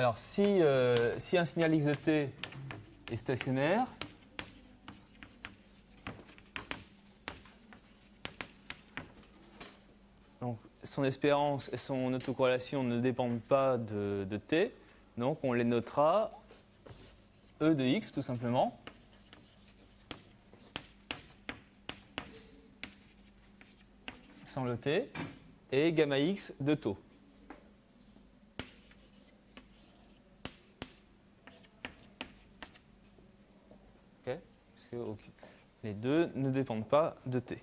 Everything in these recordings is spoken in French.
Alors, si un signal x de t est stationnaire, donc son espérance et son autocorrélation ne dépendent pas de t, donc on les notera E de x tout simplement. Sans le t, et gamma x de taux. Okay. Les deux ne dépendent pas de t.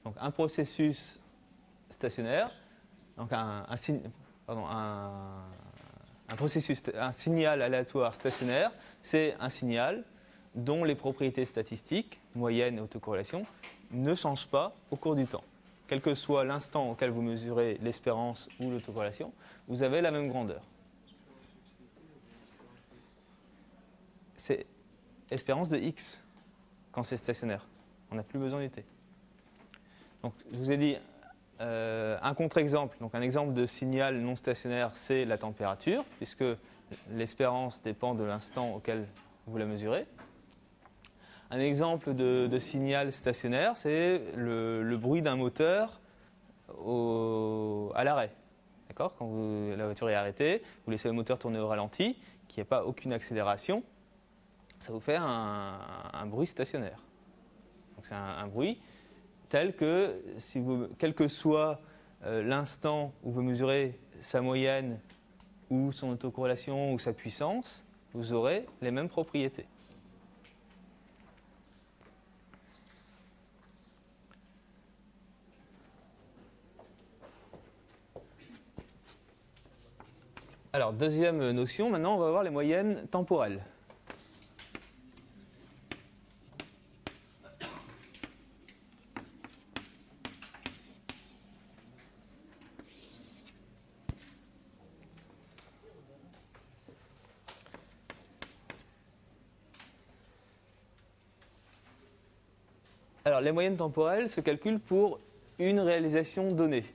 Donc un processus stationnaire, donc un signal aléatoire stationnaire, c'est un signal dont les propriétés statistiques, moyenne et autocorrélation, ne changent pas au cours du temps. Quel que soit l'instant auquel vous mesurez l'espérance ou l'autocorrélation, vous avez la même grandeur. C'est espérance de x quand c'est stationnaire. On n'a plus besoin du t. Donc, je vous ai dit un contre-exemple. Donc, un exemple de signal non stationnaire, c'est la température, puisque l'espérance dépend de l'instant auquel vous la mesurez. Un exemple de signal stationnaire, c'est le bruit d'un moteur à l'arrêt. D'accord ? Quand la voiture est arrêtée, vous laissez le moteur tourner au ralenti, qu'il n'y a pas aucune accélération, ça vous fait un bruit stationnaire. Donc c'est un bruit tel que, quel que soit l'instant où vous mesurez sa moyenne ou son autocorrélation ou sa puissance, vous aurez les mêmes propriétés. Alors, deuxième notion, maintenant on va voir les moyennes temporelles. Alors, les moyennes temporelles se calculent pour une réalisation donnée.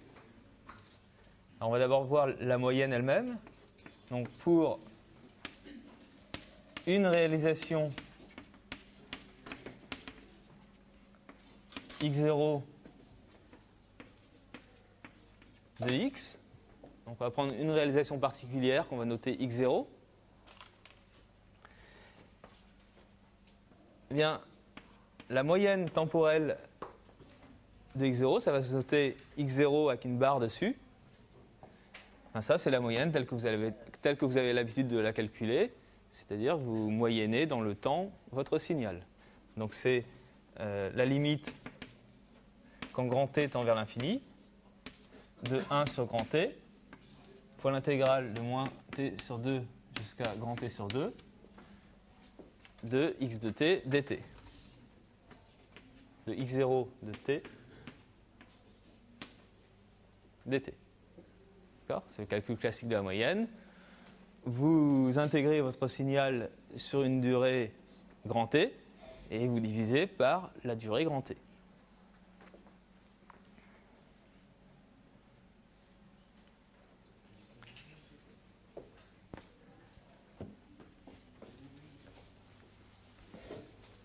Alors, on va d'abord voir la moyenne elle-même. Donc, pour une réalisation x0 de x, donc on va prendre une réalisation particulière qu'on va noter x0. Eh bien, la moyenne temporelle de x0, ça va se noter x0 avec une barre dessus. Enfin, ça, c'est la moyenne telle que vous avez l'habitude de la calculer, c'est-à-dire vous moyennez dans le temps votre signal. Donc c'est la limite quand grand T tend vers l'infini, de 1 sur grand T, fois l'intégrale de moins T sur 2 jusqu'à grand T sur 2, de x de t dt. De x0 de t dt. C'est le calcul classique de la moyenne. Vous intégrez votre signal sur une durée grand T et vous divisez par la durée grand T.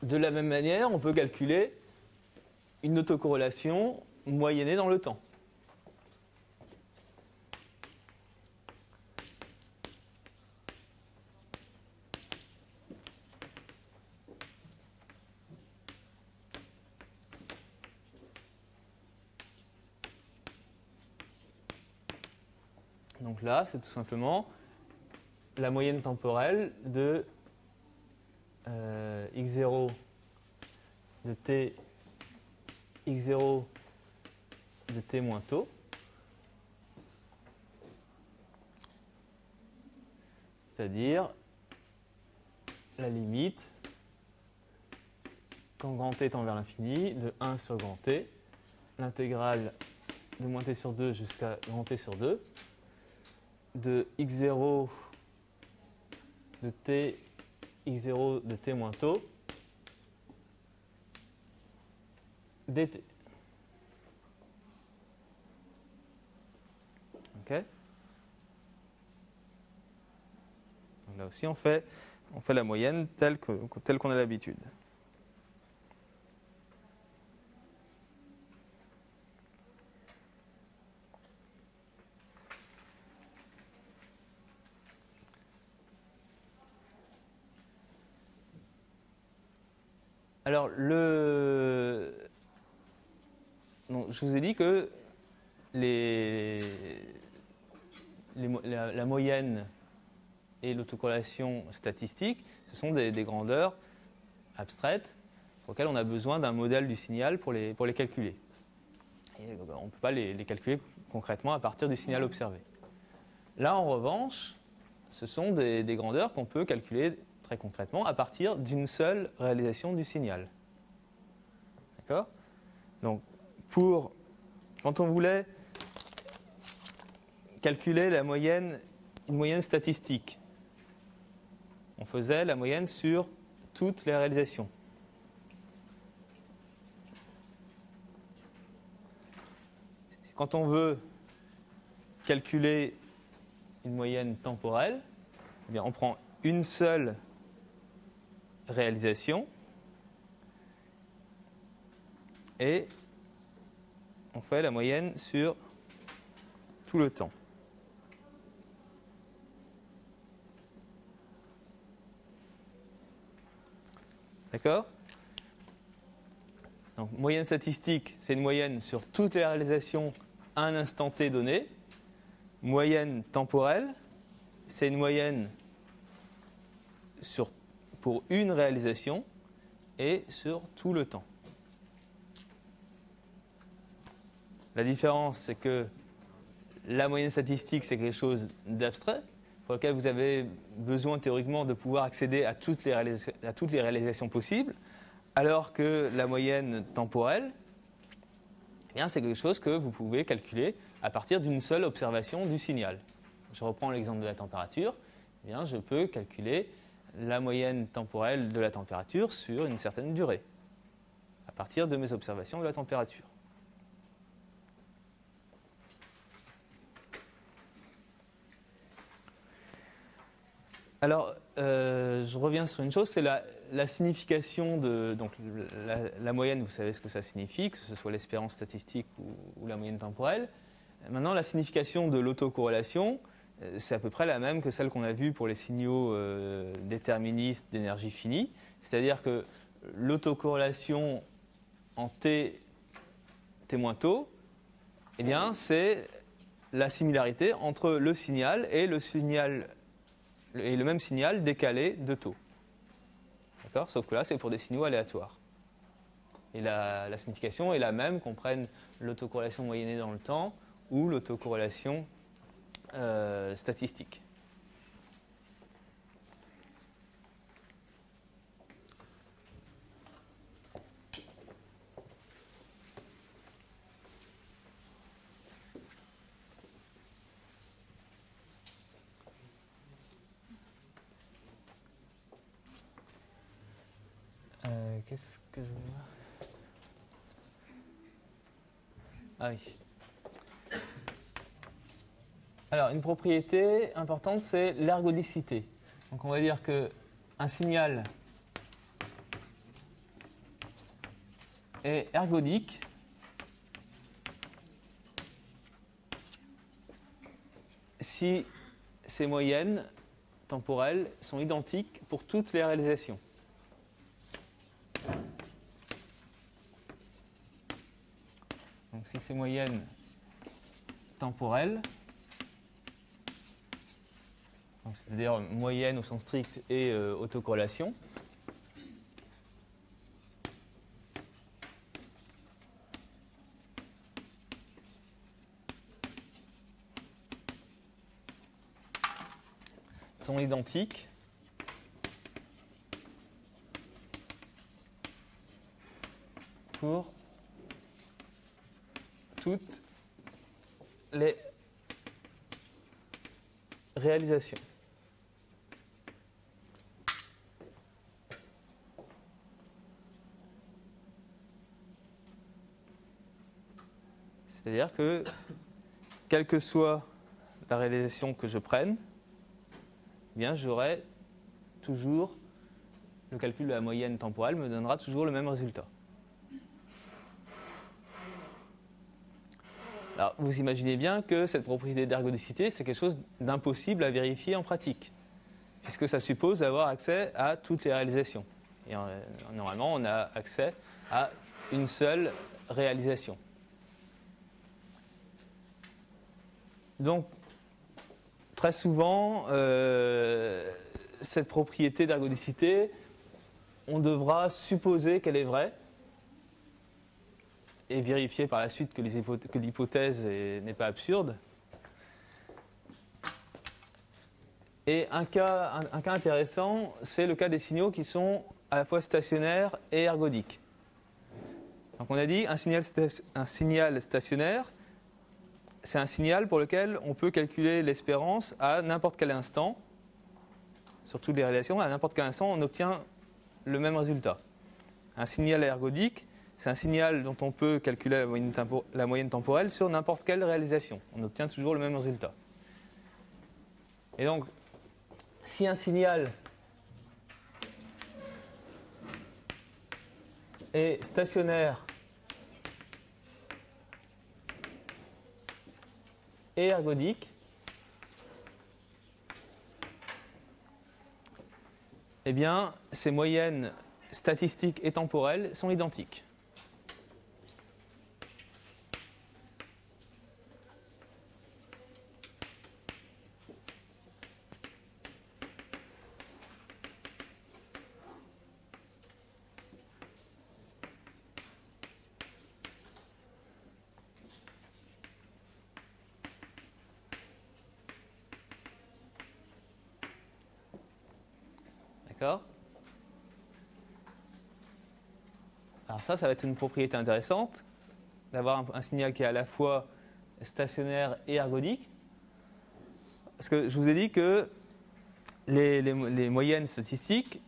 De la même manière, on peut calculer une autocorrélation moyennée dans le temps. Donc là, c'est tout simplement la moyenne temporelle de x0 de t x0 de t moins taux, c'est-à-dire la limite quand grand T tend vers l'infini de 1 sur grand T, l'intégrale de moins T sur 2 jusqu'à grand T sur 2, de x0 de t x0 de t moins taux dt. OK. Donc là aussi, on fait la moyenne telle qu'on a l'habitude. Alors, donc, je vous ai dit que la moyenne et l'autocorrélation statistique, ce sont des grandeurs abstraites pour lesquelles on a besoin d'un modèle du signal pour les calculer. Et on ne peut pas les calculer concrètement à partir du signal observé. Là, en revanche, ce sont des grandeurs qu'on peut calculer très concrètement à partir d'une seule réalisation du signal. D'accord ? Donc, quand on voulait calculer une moyenne statistique, on faisait la moyenne sur toutes les réalisations. Quand on veut calculer une moyenne temporelle, eh bien, on prend une seule réalisation et on fait la moyenne sur tout le temps. D'accord ? Donc, moyenne statistique, c'est une moyenne sur toutes les réalisations à un instant t donné. Moyenne temporelle, c'est une moyenne pour une réalisation et sur tout le temps. La différence, c'est que la moyenne statistique, c'est quelque chose d'abstrait, pour lequel vous avez besoin théoriquement de pouvoir accéder à toutes les réalisations possibles, alors que la moyenne temporelle, eh bien, c'est quelque chose que vous pouvez calculer à partir d'une seule observation du signal. Je reprends l'exemple de la température. Eh bien, je peux calculer la moyenne temporelle de la température sur une certaine durée, à partir de mes observations de la température. Alors, je reviens sur une chose, c'est la signification de donc, la moyenne. Vous savez ce que ça signifie, que ce soit l'espérance statistique ou la moyenne temporelle. Maintenant, la signification de l'autocorrélation, c'est à peu près la même que celle qu'on a vue pour les signaux déterministes d'énergie finie. C'est-à-dire que l'autocorrélation en t moins tôt, eh bien, c'est la similarité entre le signal et le même signal décalé de taux. D'accord ? Sauf que là, c'est pour des signaux aléatoires. Et la signification est la même qu'on prenne l'autocorrélation moyennée dans le temps ou l'autocorrélation statistique. Qu'est-ce que je veux voir ? Ah oui. Alors, une propriété importante, c'est l'ergodicité. Donc, on va dire qu'un signal est ergodique si ses moyennes temporelles sont identiques pour toutes les réalisations. Donc, si ces moyennes temporelles, c'est-à-dire moyenne au sens strict et autocorrélation, sont identiques pour toutes les réalisations. C'est-à-dire que, quelle que soit la réalisation que je prenne, eh bien j'aurai toujours, le calcul de la moyenne temporelle me donnera toujours le même résultat. Alors, vous imaginez bien que cette propriété d'ergodicité, c'est quelque chose d'impossible à vérifier en pratique, puisque ça suppose d'avoir accès à toutes les réalisations. Et normalement, on a accès à une seule réalisation. Donc, très souvent, cette propriété d'ergodicité, on devra supposer qu'elle est vraie et vérifier par la suite que l'hypothèse n'est pas absurde. Et un cas intéressant, c'est le cas des signaux qui sont à la fois stationnaires et ergodiques. Donc on a dit un signal stationnaire, c'est un signal pour lequel on peut calculer l'espérance à n'importe quel instant. Sur toutes les réalisations, à n'importe quel instant, on obtient le même résultat. Un signal ergodique, c'est un signal dont on peut calculer la moyenne temporelle sur n'importe quelle réalisation. On obtient toujours le même résultat. Et donc, si un signal est stationnaire et ergodique, eh bien, ces moyennes statistiques et temporelles sont identiques. D'accord ? Alors ça va être une propriété intéressante, d'avoir un signal qui est à la fois stationnaire et ergodique. Parce que je vous ai dit que les moyennes statistiques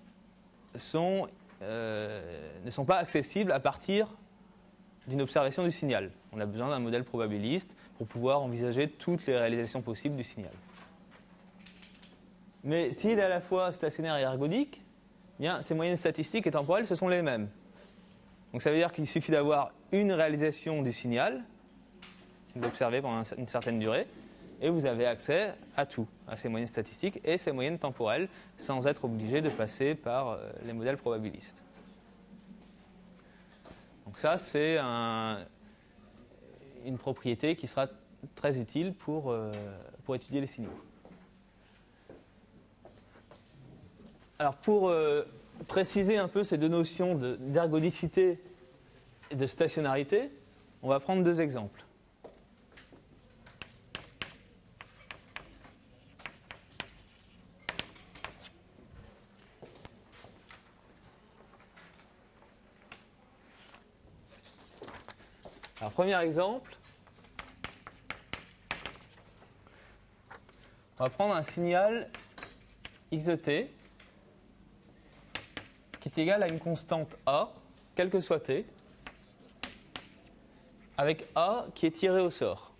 ne sont pas accessibles à partir d'une observation du signal. On a besoin d'un modèle probabiliste pour pouvoir envisager toutes les réalisations possibles du signal. Mais s'il est à la fois stationnaire et ergodique, eh bien, ces moyennes statistiques et temporelles, ce sont les mêmes. Donc ça veut dire qu'il suffit d'avoir une réalisation du signal, d'observer pendant une certaine durée, et vous avez accès à tout, à ces moyennes statistiques et ces moyennes temporelles, sans être obligé de passer par les modèles probabilistes. Donc ça, c'est une propriété qui sera très utile pour étudier les signaux. Alors pour préciser un peu ces deux notions d'ergodicité et de stationnarité, on va prendre deux exemples. Alors premier exemple, on va prendre un signal x de t qui est égal à une constante A, quelle que soit t, avec A qui est tiré au sort.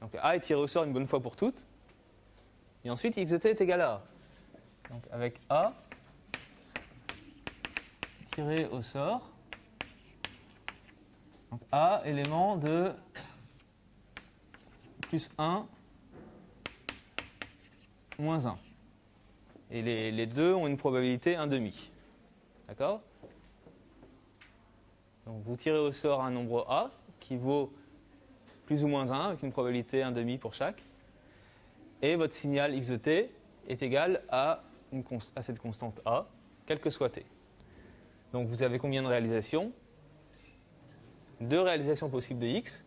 Donc A est tiré au sort une bonne fois pour toutes, et ensuite x de t est égal à A. Donc avec A tiré au sort, donc A élément de plus 1 moins 1. Et les deux ont une probabilité 1/2. D'accord ? Donc vous tirez au sort un nombre A qui vaut plus ou moins 1 avec une probabilité 1/2 pour chaque. Et votre signal x de t est égal à cette constante A, quelle que soit t. Donc vous avez combien de réalisations ? Deux réalisations possibles de x.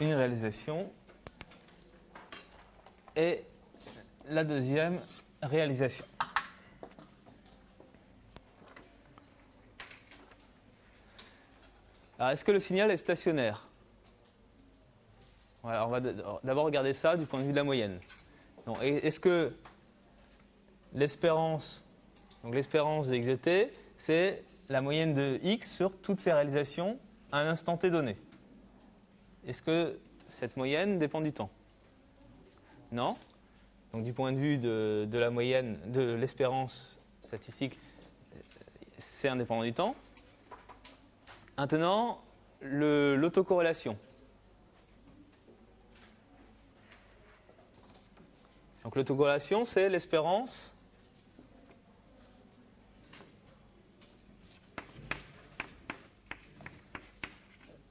Une réalisation et la deuxième réalisation. Alors, est-ce que le signal est stationnaire? Voilà, on va d'abord regarder ça du point de vue de la moyenne. Est-ce que l'espérance, donc l'espérance de x de t, c'est la moyenne de x sur toutes ces réalisations à un instant t donné? Est-ce que cette moyenne dépend du temps? Non. Donc du point de vue de la moyenne, de l'espérance statistique, c'est indépendant du temps. Maintenant, l'autocorrélation. Donc l'autocorrélation, c'est l'espérance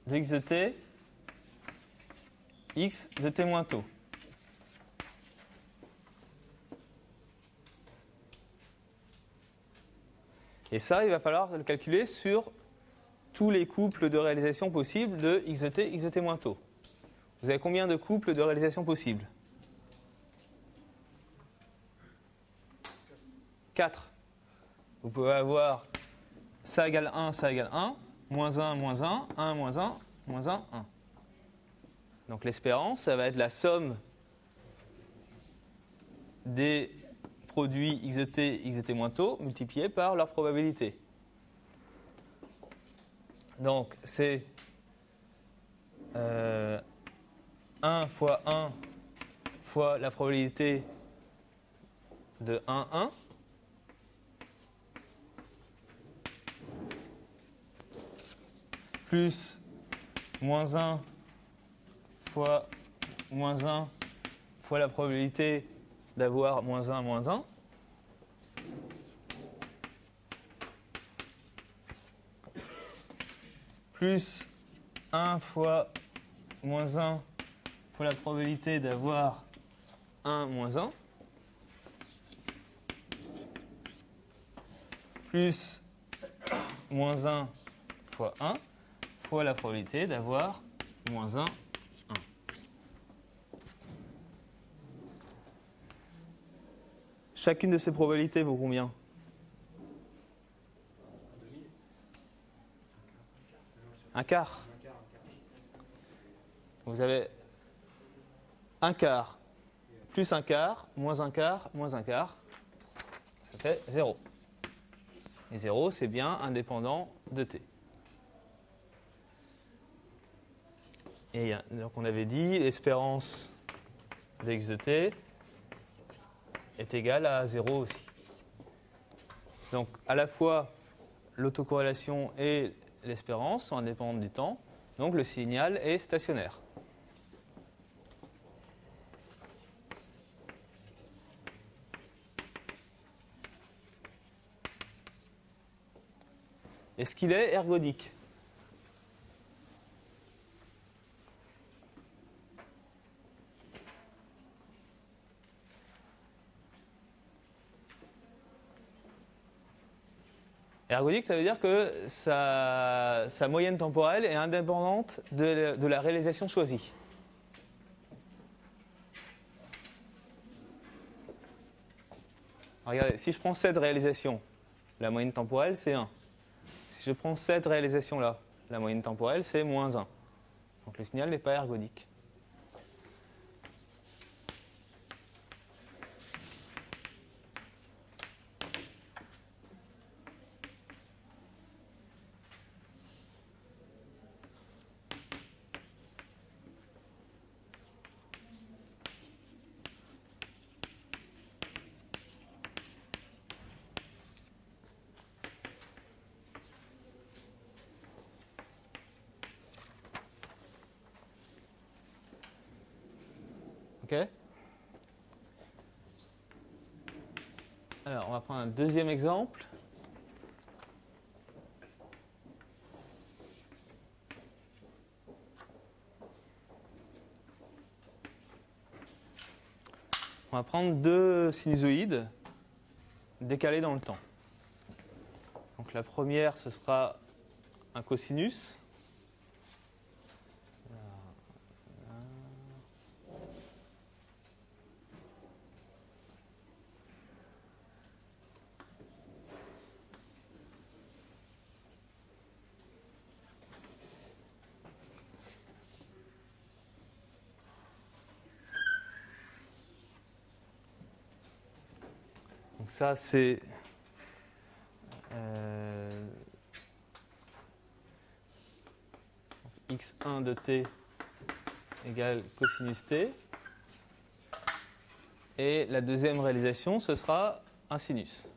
de x de t, x de t moins taux. Et ça, il va falloir le calculer sur tous les couples de réalisation possibles de x de t moins taux. Vous avez combien de couples de réalisation possibles? 4. Vous pouvez avoir ça égale 1, ça égale 1, moins 1, moins 1, 1, moins 1, moins 1, 1. Donc l'espérance, ça va être la somme des produits x de t moins taux multipliés par leur probabilité. Donc c'est 1 fois 1 fois la probabilité de 1, 1. Plus moins 1 fois moins 1 fois la probabilité d'avoir moins 1, moins 1. Plus 1 fois moins 1 fois la probabilité d'avoir 1, moins 1. Plus moins 1 fois 1 fois la probabilité d'avoir moins 1, 1. Chacune de ces probabilités vaut combien? Un quart. Vous avez un quart plus un quart, moins un quart, moins un quart. Ça fait 0. Et 0, c'est bien indépendant de t. Et donc on avait dit l'espérance de x de t est égale à 0 aussi. Donc à la fois l'autocorrélation et l'espérance sont indépendantes du temps, donc le signal est stationnaire. Est-ce qu'il est ergodique? Ergodique, ça veut dire que sa moyenne temporelle est indépendante de la réalisation choisie. Regardez, si je prends cette réalisation, la moyenne temporelle, c'est 1. Si je prends cette réalisation-là, la moyenne temporelle, c'est moins 1. Donc le signal n'est pas ergodique. Ok. Alors, on va prendre un deuxième exemple. On va prendre deux sinusoïdes décalés dans le temps. Donc la première, ce sera un cosinus. ça, c'est x1 de t égale cosinus t. Et la deuxième réalisation, ce sera un sinus.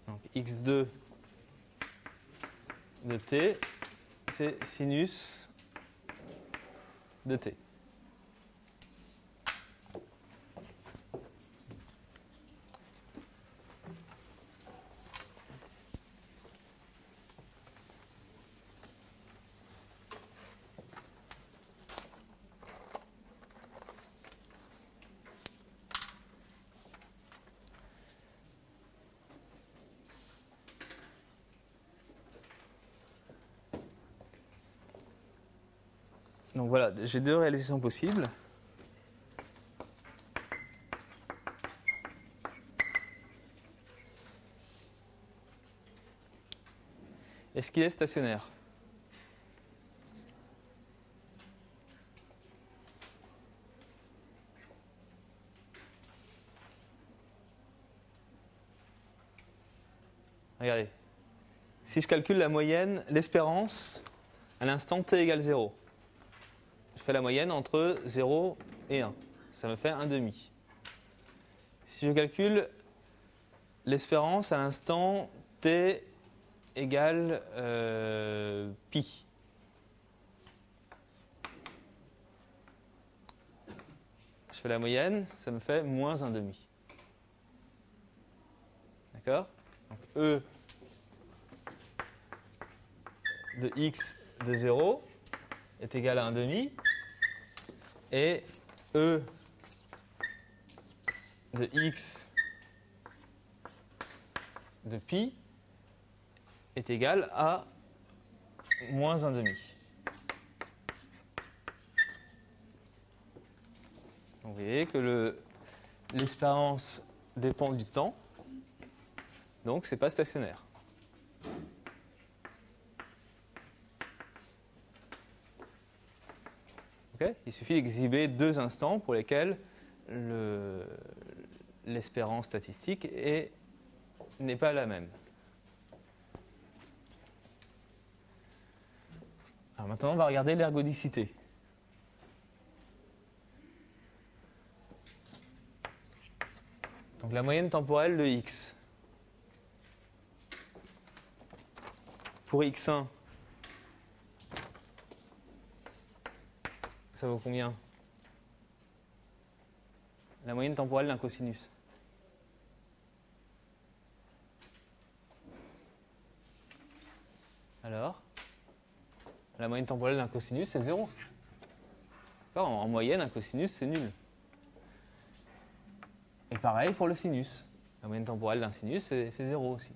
Donc x2 de t, c'est sinus de t. Donc voilà, j'ai deux réalisations possibles. Est-ce qu'il est stationnaire? Regardez. Si je calcule la moyenne, l'espérance à l'instant t égale 0. Je fais la moyenne entre 0 et 1. Ça me fait 1,5. Si je calcule l'espérance à l'instant t égale pi. Je fais la moyenne, ça me fait moins 1,5. D'accord? Donc E de x de 0 est égal à 1,5 et E de x de pi est égal à moins 1,5. Donc vous voyez que l'espérance dépend du temps, donc ce n'est pas stationnaire. Okay? Il suffit d'exhiber deux instants pour lesquels l'espérance statistique n'est pas la même. Alors maintenant, on va regarder l'ergodicité. Donc la moyenne temporelle de x. Pour x1, ça vaut combien? La moyenne temporelle d'un cosinus. Alors, la moyenne temporelle d'un cosinus, c'est 0. En moyenne, un cosinus, c'est nul. Et pareil pour le sinus. La moyenne temporelle d'un sinus, c'est 0 aussi.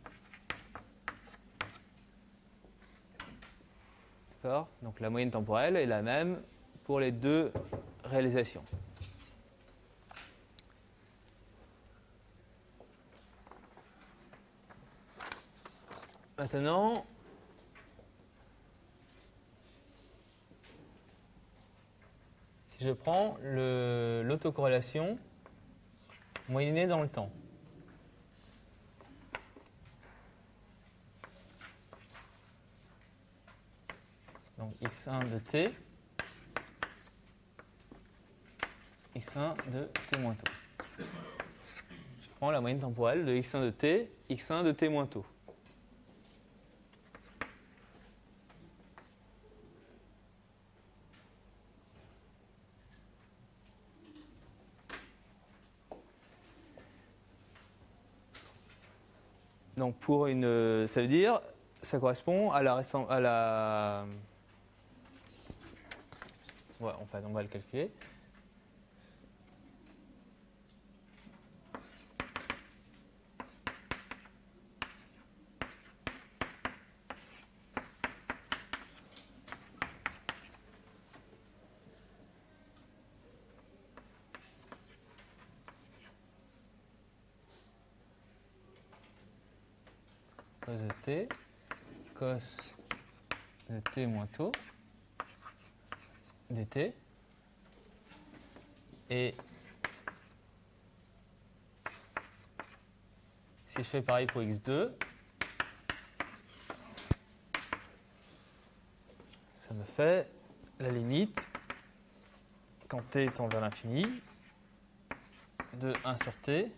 D'accord? Donc la moyenne temporelle est la même pour les deux réalisations. Maintenant, si je prends l'autocorrélation moyennée dans le temps. Donc x1 de t, x1 de t moins taux. Je prends la moyenne temporelle de x1 de t, x1 de t moins taux. Donc pour ça veut dire, ça correspond à la ouais, en fait, on va le calculer. cos de t, cos de t moins taux dt. Et si je fais pareil pour x2, ça me fait la limite, quand t tend vers l'infini, de 1 sur t,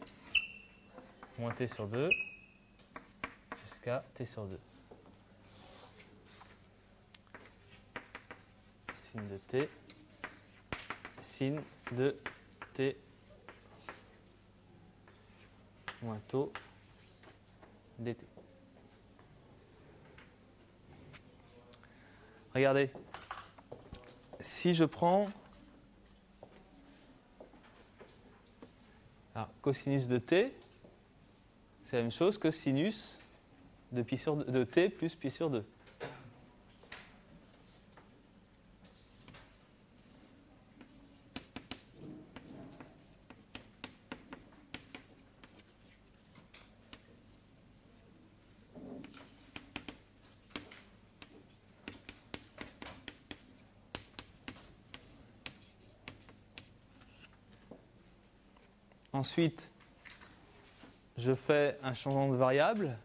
moins t sur 2, jusqu'à t sur 2. Sin de t, sin de t moins taux dt. Regardez, si je prends cosinus de t, c'est la même chose que sinus de, de t plus pi sur 2. Ensuite, je fais un changement de variable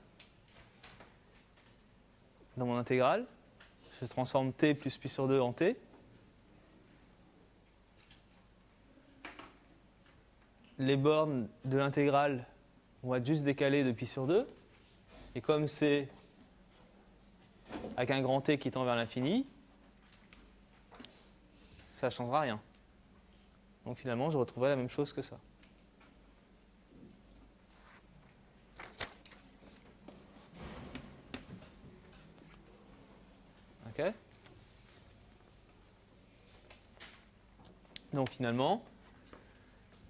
dans mon intégrale. Je transforme t plus pi sur 2 en t. Les bornes de l'intégrale vont être juste décalées de pi sur 2. Et comme c'est avec un grand T qui tend vers l'infini, ça ne changera rien. Donc finalement, je retrouverai la même chose que ça. Ok ? Donc finalement,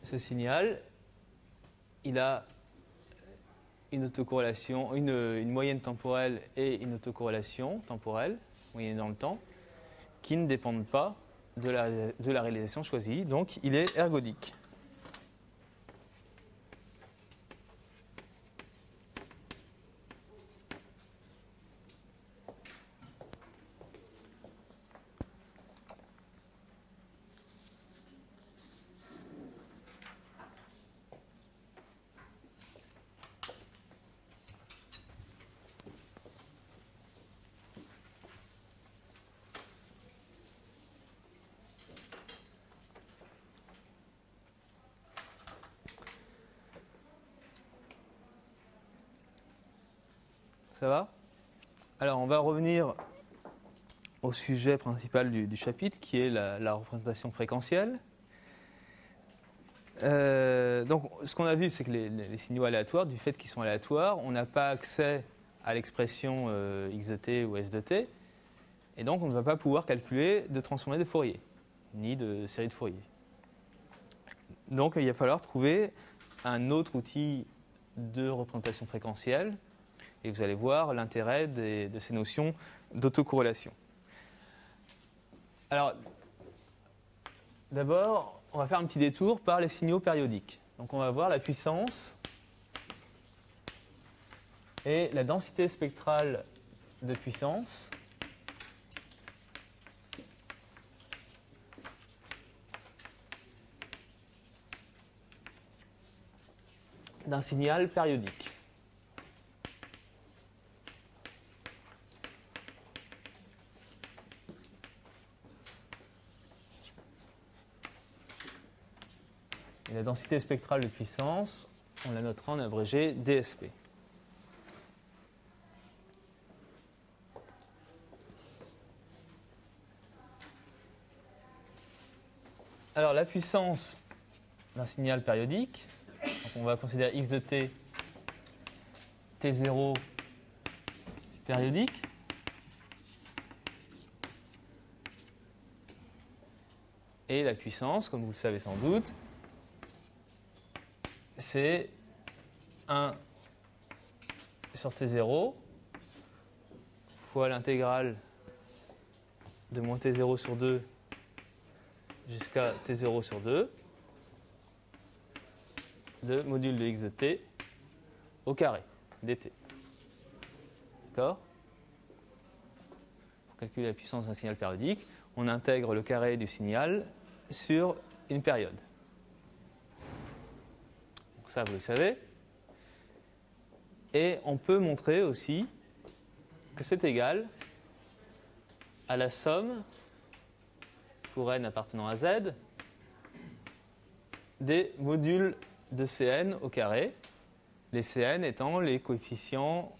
ce signal, il a une autocorrélation, une moyenne temporelle et une autocorrélation temporelle, moyenne dans le temps, qui ne dépendent pas de la réalisation choisie. Donc il est ergodique. Ça va ? Alors, on va revenir au sujet principal du chapitre, qui est la représentation fréquentielle. Donc, ce qu'on a vu, c'est que les signaux aléatoires, du fait qu'ils sont aléatoires, on n'a pas accès à l'expression x de t ou s de t, et donc on ne va pas pouvoir calculer de transformée de Fourier, ni de série de Fourier. Donc, il va falloir trouver un autre outil de représentation fréquentielle. Et vous allez voir l'intérêt de ces notions d'autocorrélation. Alors, d'abord, on va faire un petit détour par les signaux périodiques. Donc, on va voir la puissance et la densité spectrale de puissance d'un signal périodique. Et la densité spectrale de puissance, on la notera en abrégé DSP. Alors la puissance d'un signal périodique, donc on va considérer x de t, t0 périodique. Et la puissance, comme vous le savez sans doute, c'est 1 sur t0 fois l'intégrale de moins t0 sur 2 jusqu'à t0 sur 2 de module de x de t au carré dt. d'accord? Pour calculer la puissance d'un signal périodique, on intègre le carré du signal sur une période. Donc ça, vous le savez. Et on peut montrer aussi que c'est égal à la somme, pour n appartenant à z, des modules de Cn au carré, les Cn étant les coefficients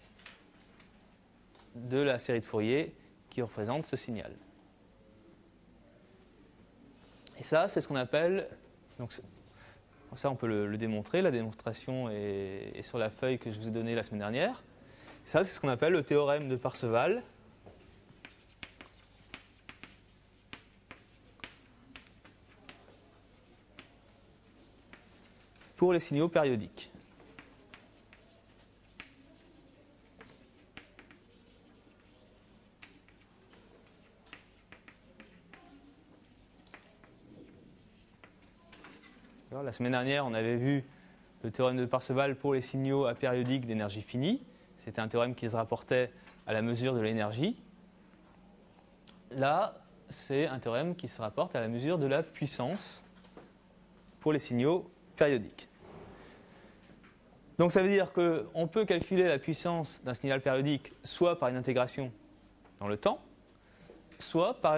de la série de Fourier qui représente ce signal. Et ça, c'est ce qu'on appelle, donc ça on peut le démontrer, la démonstration est sur la feuille que je vous ai donnée la semaine dernière. Ça, c'est ce qu'on appelle le théorème de Parseval. Pour les signaux périodiques. Alors, la semaine dernière, on avait vu le théorème de Parseval pour les signaux apériodiques d'énergie finie. C'était un théorème qui se rapportait à la mesure de l'énergie. Là, c'est un théorème qui se rapporte à la mesure de la puissance pour les signaux périodiques. Donc ça veut dire qu'on peut calculer la puissance d'un signal périodique soit par une intégration dans le temps, soit par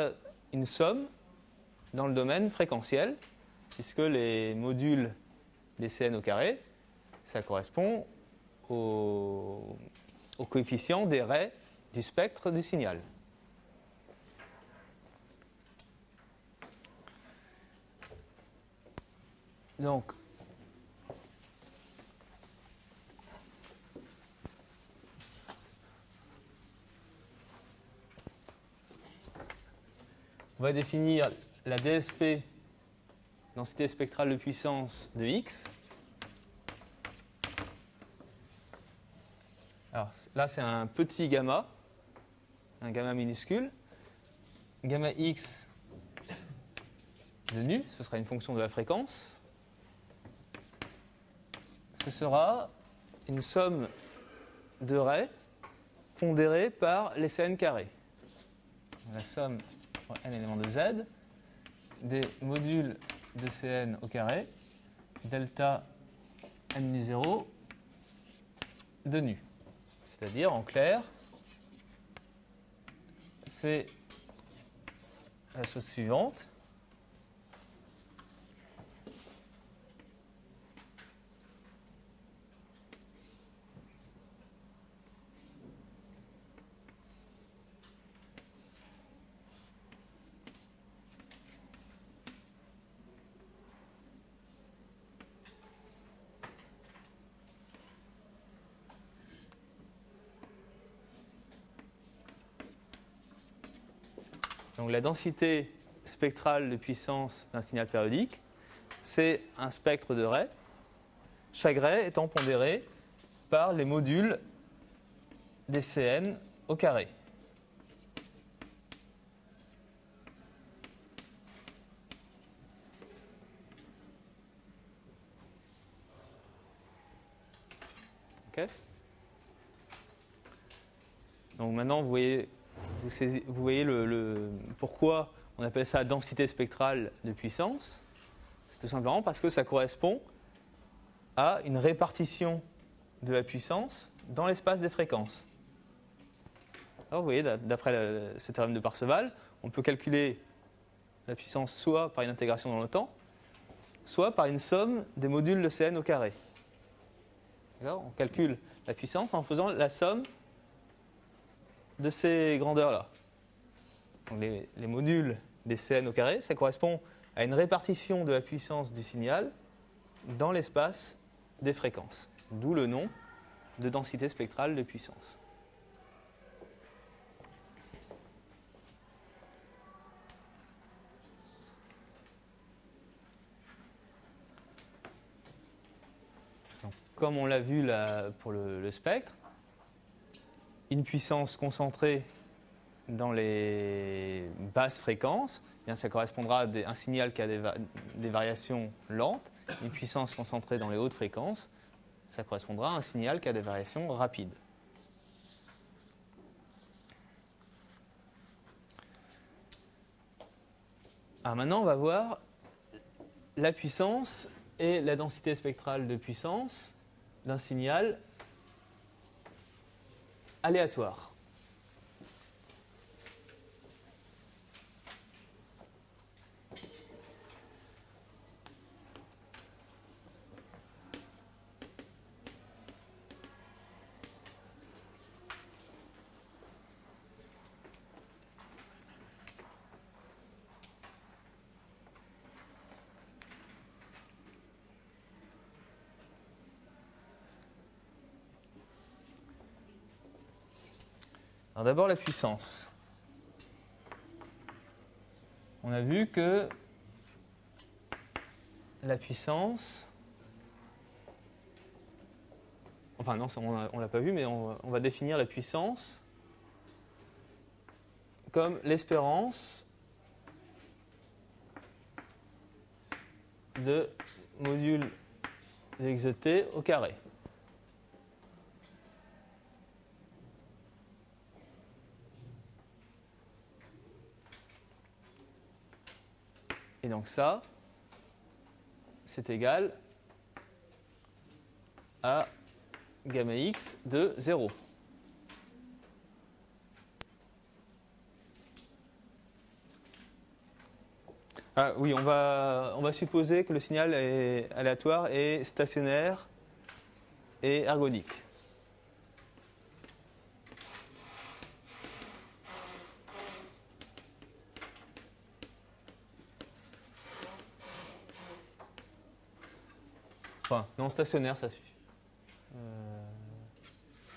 une somme dans le domaine fréquentiel, puisque les modules des Cn au carré, ça correspond au coefficient des raies du spectre du signal. Donc, on va définir la DSP, densité spectrale de puissance de X. Alors là, c'est un petit gamma, un gamma minuscule. Gamma X de nu, ce sera une fonction de la fréquence. Ce sera une somme de raies pondérée par les Cn carrés. La somme pour n éléments de z des modules de Cn au carré delta n nu 0 de nu. C'est-à-dire, en clair, c'est la chose suivante. Donc la densité spectrale de puissance d'un signal périodique, c'est un spectre de raies, chaque raie étant pondérée par les modules des Cn au carré. Okay. Donc maintenant, vous voyez pourquoi on appelle ça densité spectrale de puissance. C'est tout simplement parce que ça correspond à une répartition de la puissance dans l'espace des fréquences. Alors vous voyez, d'après ce théorème de Parseval, on peut calculer la puissance soit par une intégration dans le temps, soit par une somme des modules de Cn au carré. On calcule la puissance en faisant la somme de ces grandeurs-là. Donc les modules des Cn au carré, ça correspond à une répartition de la puissance du signal dans l'espace des fréquences. D'où le nom de densité spectrale de puissance. Donc, comme on l'a vu là pour le spectre, une puissance concentrée dans les basses fréquences, eh bien ça correspondra à un signal qui a des variations lentes. Une puissance concentrée dans les hautes fréquences, ça correspondra à un signal qui a des variations rapides. Alors maintenant, on va voir la puissance et la densité spectrale de puissance d'un signal aléatoire. Alors d'abord la puissance. On a vu que la puissance, enfin non, on ne l'a pas vu, mais on va définir la puissance comme l'espérance de module de x de t au carré. Et donc ça, c'est égal à gamma x de 0. Ah oui, on va supposer que le signal est aléatoire et stationnaire et ergodique. Enfin, non, stationnaire, ça suffit.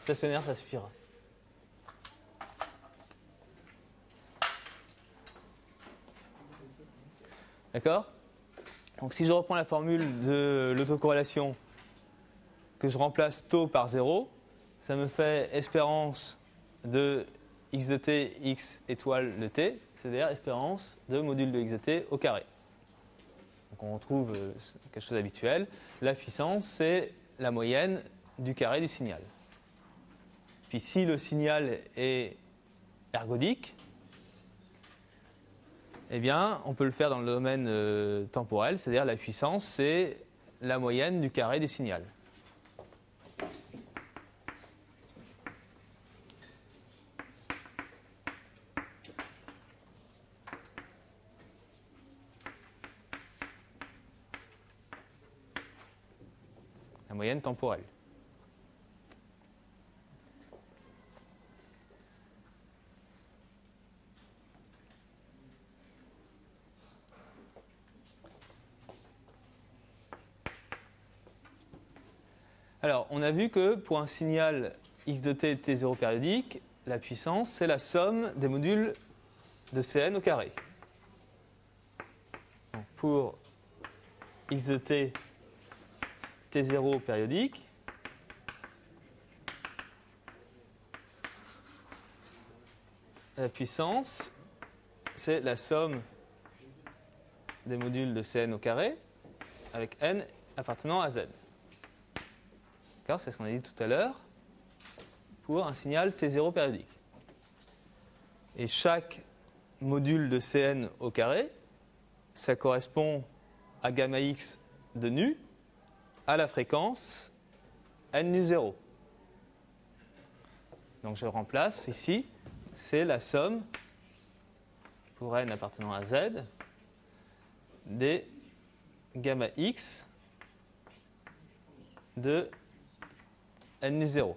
Stationnaire, ça suffira. D'accord? Donc si je reprends la formule de l'autocorrélation, que je remplace taux par 0, ça me fait espérance de x de t, x étoile de t, c'est-à-dire espérance de module de x de t au carré. Donc on retrouve quelque chose d'habituel. La puissance, c'est la moyenne du carré du signal. Puis si le signal est ergodique, eh bien, on peut le faire dans le domaine temporel, c'est-à-dire la puissance, c'est la moyenne du carré du signal. La moyenne temporelle. Alors, on a vu que pour un signal x de t t0 périodique, la puissance, c'est la somme des modules de Cn au carré. Donc, pour x de t t0 périodique, la puissance, c'est la somme des modules de Cn au carré avec n appartenant à z. C'est ce qu'on a dit tout à l'heure pour un signal T0 périodique. Et chaque module de Cn au carré, ça correspond à gamma x de nu à la fréquence n nu 0. Donc je remplace ici, c'est la somme pour n appartenant à z des gamma x de n nu 0.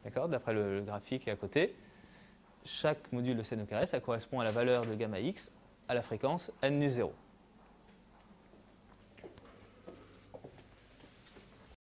D'accord? D'après le graphique qui est à côté, chaque module de Cn au carré, ça correspond à la valeur de gamma x à la fréquence n nu 0.